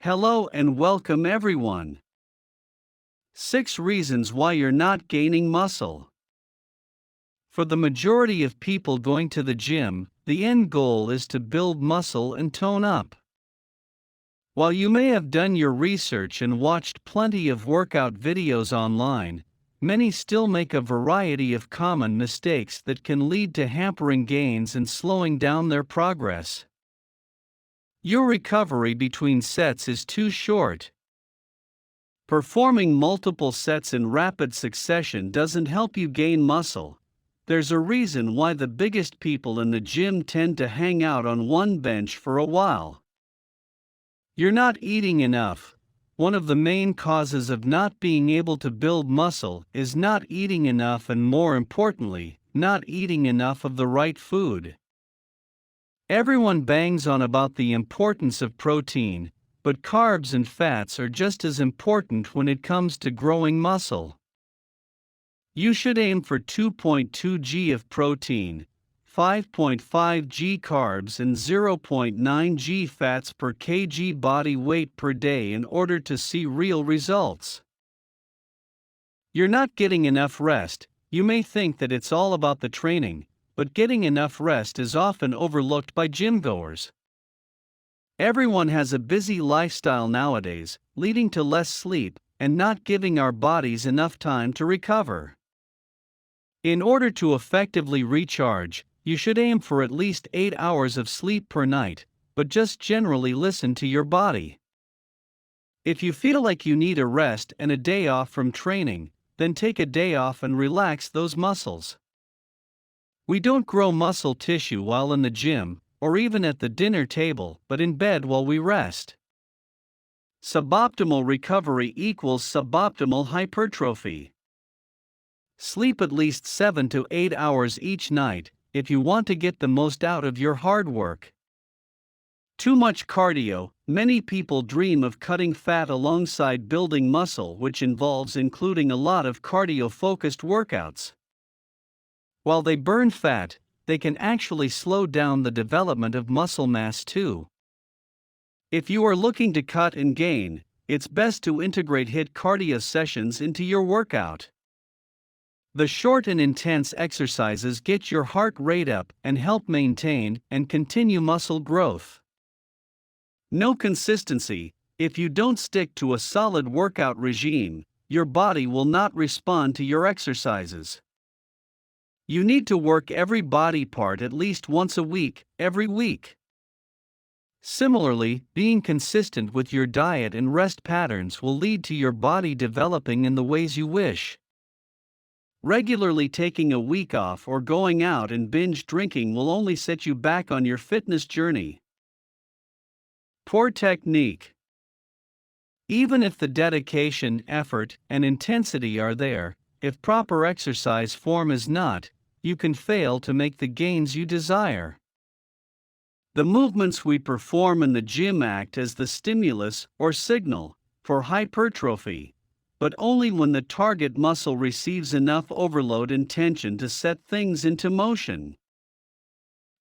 Hello and welcome everyone. 6 reasons why you're not gaining muscle. For the majority of people going to the gym, the end goal is to build muscle and tone up. While you may have done your research and watched plenty of workout videos online, many still make a variety of common mistakes that can lead to hampering gains and slowing down their progress. Your recovery between sets is too short. Performing multiple sets in rapid succession doesn't help you gain muscle. There's a reason why the biggest people in the gym tend to hang out on one bench for a while. You're not eating enough. One of the main causes of not being able to build muscle is not eating enough, and more importantly, not eating enough of the right food. Everyone bangs on about the importance of protein, but carbs and fats are just as important when it comes to growing muscle. You should aim for 2.2 g of protein, 5.5 g carbs and 0.9 g fats per kg body weight per day in order to see real results. You're not getting enough rest. You may think that it's all about the training, but getting enough rest is often overlooked by gymgoers. Everyone has a busy lifestyle nowadays, leading to less sleep and not giving our bodies enough time to recover. In order to effectively recharge, you should aim for at least 8 hours of sleep per night, but just generally listen to your body. If you feel like you need a rest and a day off from training, then take a day off and relax those muscles. We don't grow muscle tissue while in the gym, or even at the dinner table, but in bed while we rest. Suboptimal recovery equals suboptimal hypertrophy. Sleep at least 7 to 8 hours each night if you want to get the most out of your hard work. Too much cardio. Many people dream of cutting fat alongside building muscle, which involves including a lot of cardio-focused workouts. While they burn fat, they can actually slow down the development of muscle mass too. If you are looking to cut and gain, it's best to integrate HIIT cardio sessions into your workout. The short and intense exercises get your heart rate up and help maintain and continue muscle growth. No consistency. If you don't stick to a solid workout regime, your body will not respond to your exercises. You need to work every body part at least once a week, every week. Similarly, being consistent with your diet and rest patterns will lead to your body developing in the ways you wish. Regularly taking a week off or going out and binge drinking will only set you back on your fitness journey. Poor technique. Even if the dedication, effort, and intensity are there, if proper exercise form is not, you can fail to make the gains you desire. The movements we perform in the gym act as the stimulus or signal for hypertrophy, but only when the target muscle receives enough overload and tension to set things into motion.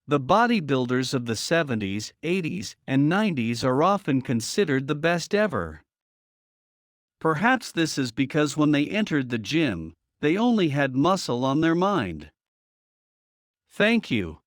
The bodybuilders of the 70s, 80s, and 90s are often considered the best ever. Perhaps this is because when they entered the gym, they only had muscle on their mind. Thank you.